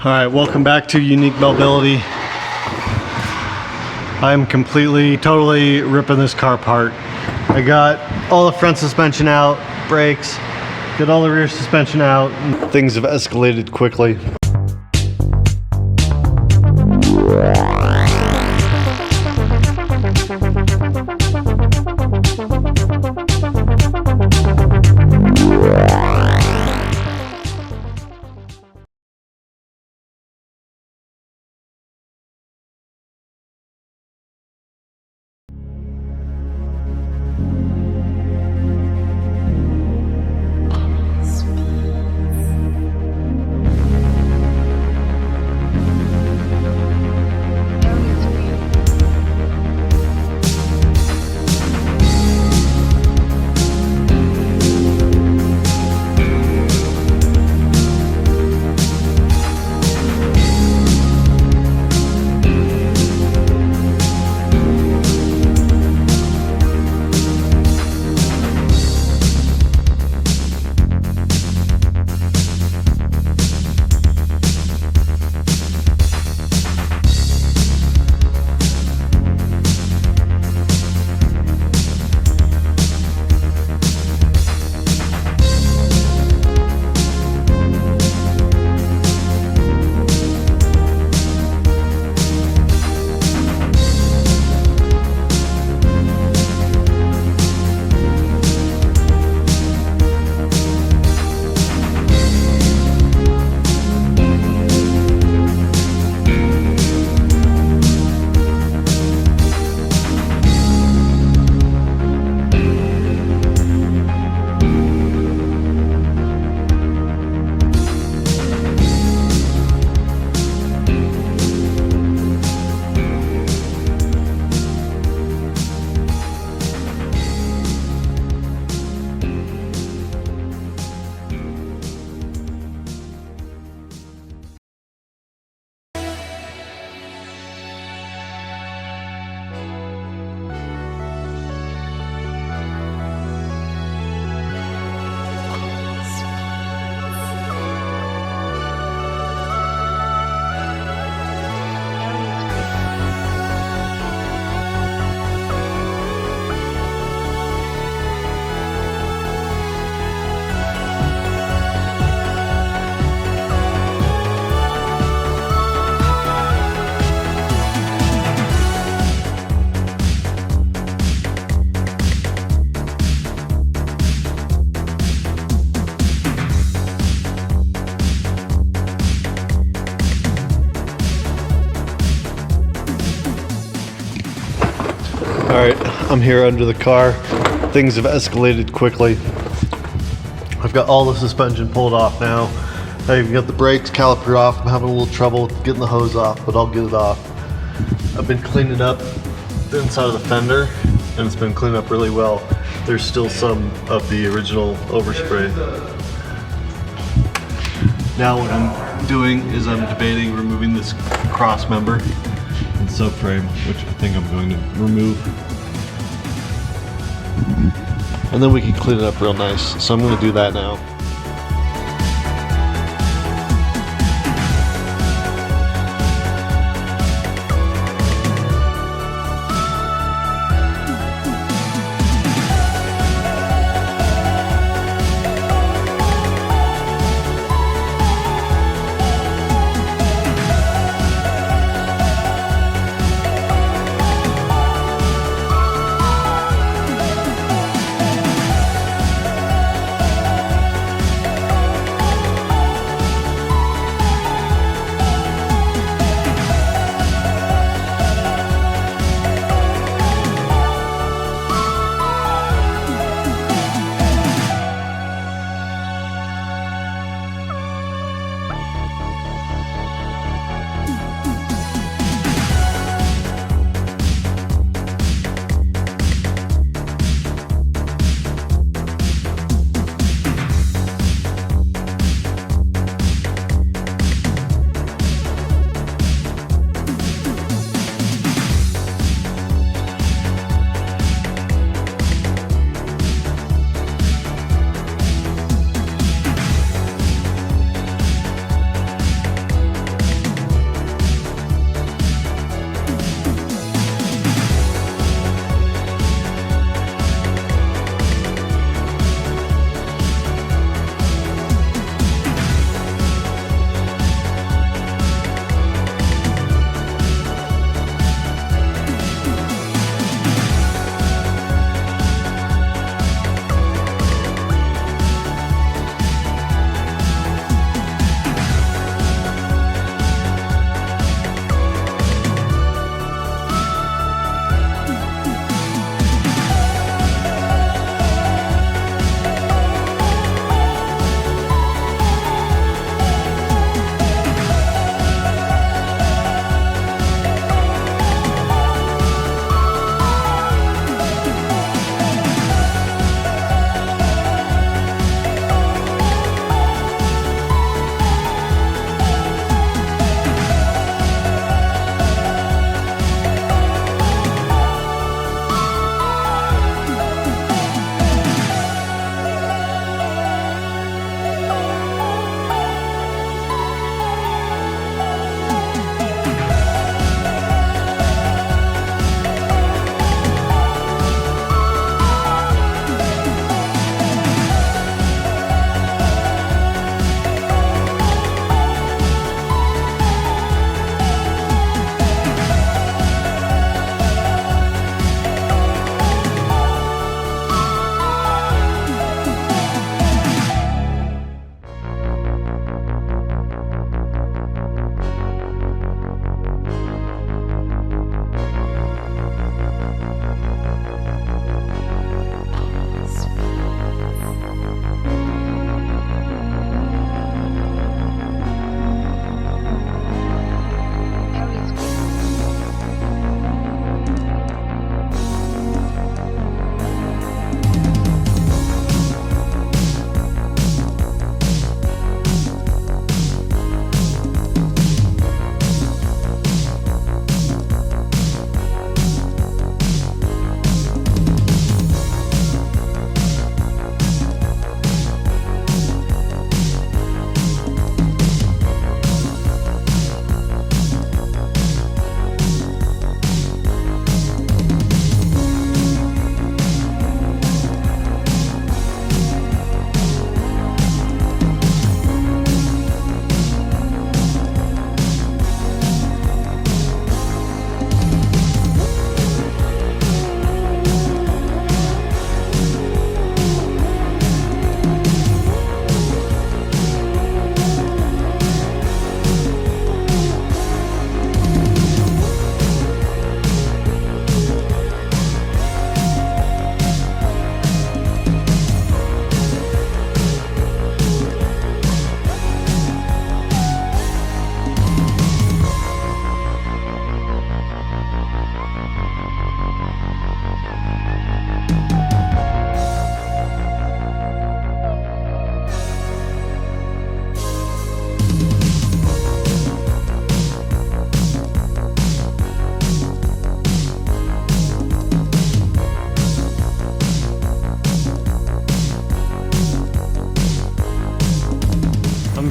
All right, welcome back to Unique Mobility. I'm totally ripping this car apart. I got all the front suspension out, brakes, got all the rear suspension out. Things have escalated quickly. All right, I'm here under the car. Things have escalated quickly. I've got all the suspension pulled off now. I even got the brakes caliper off. I'm having a little trouble getting the hose off, but I'll get it off. I've been cleaning up the inside of the fender, and it's been cleaned up really well. There's still some of the original overspray. Now what I'm doing is I'm debating removing this cross member and subframe, which I think I'm going to remove. And then we can clean it up real nice. So I'm going to do that now.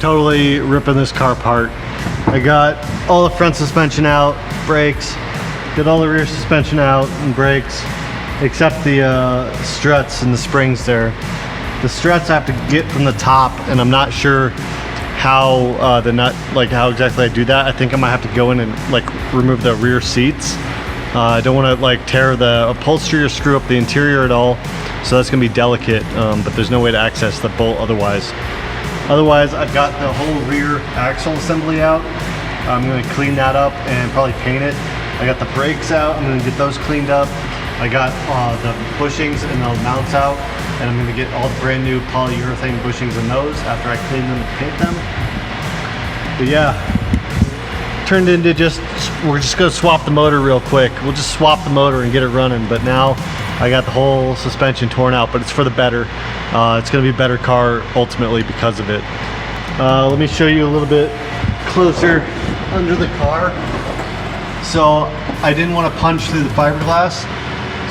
totally ripping this car apart. I got all the front suspension out, brakes, got all the rear suspension out and brakes, except the struts and the springs there. The struts I have to get from the top, and I'm not sure how the nut, like how exactly I do that. I think I might have to go in and like remove the rear seats. I don't want to like tear the upholstery or screw up the interior at all, so that's gonna be delicate, but there's no way to access the bolt otherwise. I've got the whole rear axle assembly out. I'm gonna clean that up and probably paint it. I got the brakes out, I'm gonna get those cleaned up. I got the bushings and the mounts out, and I'm gonna get all the brand new polyurethane bushings in those after I clean them and paint them. But yeah, turned into we're just gonna swap the motor real quick. We'll just swap the motor and get it running. But now I got the whole suspension torn out, but it's for the better. It's gonna be a better car ultimately because of it. Let me show you a little bit closer under the car. So I didn't want to punch through the fiberglass.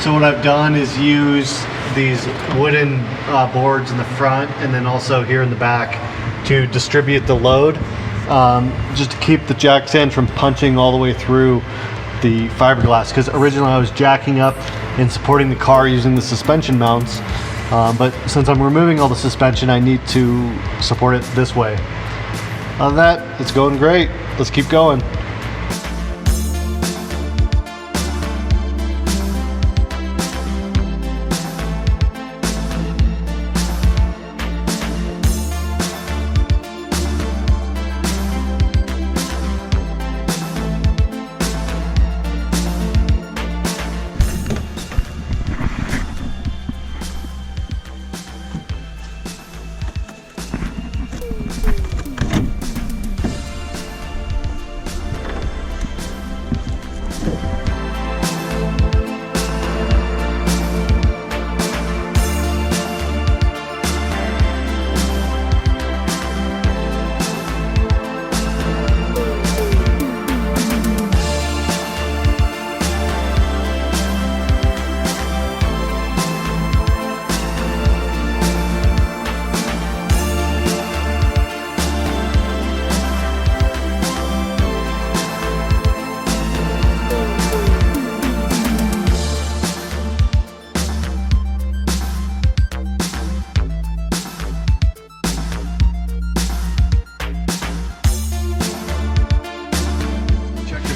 So what I've done is use these wooden boards in the front and then also here in the back to distribute the load. Just to keep the jack stand from punching all the way through the fiberglass, because originally I was jacking up and supporting the car using the suspension mounts, but since I'm removing all the suspension, I need to support it this way. Other than that, it's going great. Let's keep going.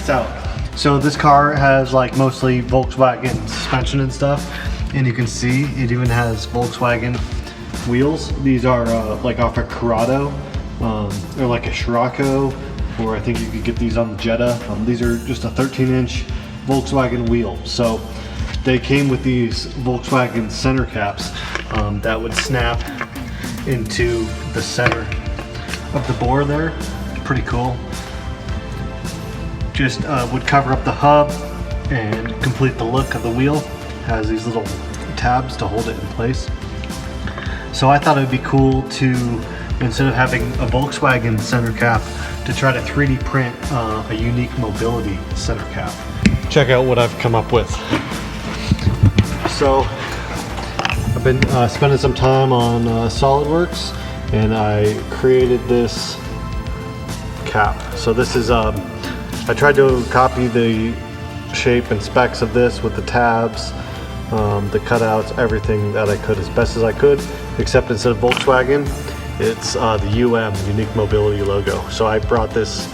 Out. So this car has like mostly Volkswagen suspension and stuff, and you can see it even has Volkswagen wheels. These are like off a Corrado or like a Scirocco, or I think you could get these on the Jetta. These are just a 13-inch Volkswagen wheel. So they came with these Volkswagen center caps that would snap into the center of the bore there. Pretty cool. Just would cover up the hub and complete the look of the wheel. Has these little tabs to hold it in place. So I thought it would be cool to, instead of having a Volkswagen center cap, to try to 3D print a unique mobility center cap. Check out what I've come up with. So I've been spending some time on SolidWorks, and I created this cap. So this is I tried to copy the shape and specs of this with the tabs, the cutouts, everything that I could as best as I could, except instead of Volkswagen, it's the Unique Mobility logo. So I brought this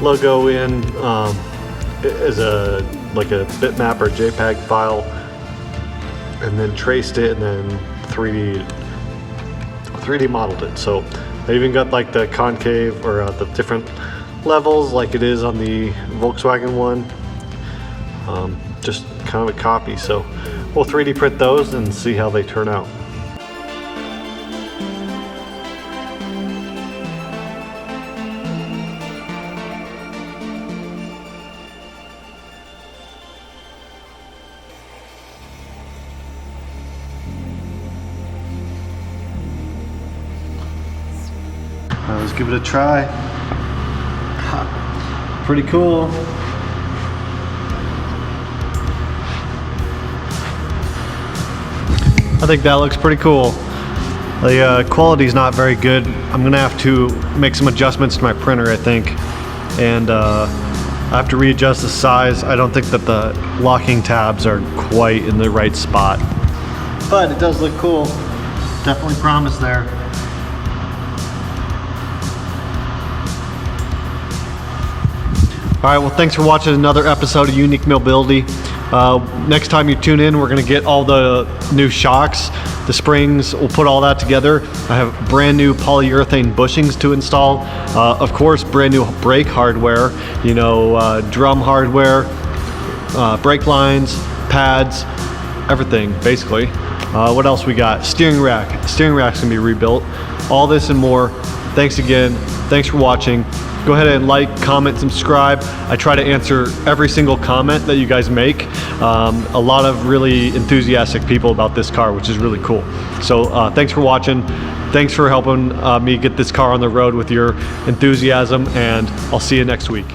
logo in as like a bitmap or JPEG file, and then traced it and then 3D modeled it. So I even got like the concave or the different levels like it is on the Volkswagen one, just kind of a copy. So we'll 3D print those and see how they turn out. Let's give it a try. Pretty cool. I think that looks pretty cool. The quality's not very good. I'm gonna have to make some adjustments to my printer, I think, and I have to readjust the size. I don't think that the locking tabs are quite in the right spot, but it does look cool. Definitely promise there. All right, well, thanks for watching another episode of Unique Mobility. Next time you tune in, we're gonna get all the new shocks, the springs, we'll put all that together. I have brand new polyurethane bushings to install. Of course, brand new brake hardware, you know, drum hardware, brake lines, pads, everything, basically. What else we got? Steering rack. Steering rack's gonna be rebuilt. All this and more. Thanks again. Thanks for watching. Go ahead and like, comment, subscribe. I try to answer every single comment that you guys make. A lot of really enthusiastic people about this car, which is really cool. So thanks for watching. Thanks for helping me get this car on the road with your enthusiasm, and I'll see you next week.